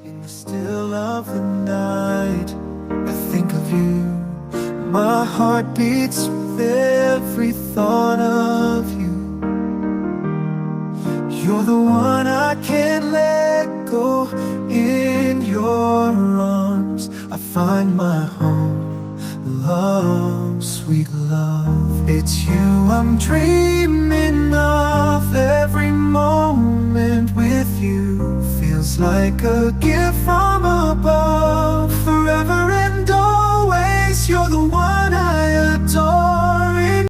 In the still of the night, I think of you. My heart beats with every thought of you. You're the one I can't let go. In your arms I find my home. Love, sweet love, it's you I'm dreaming of. Every moment with you feels like a gift from above.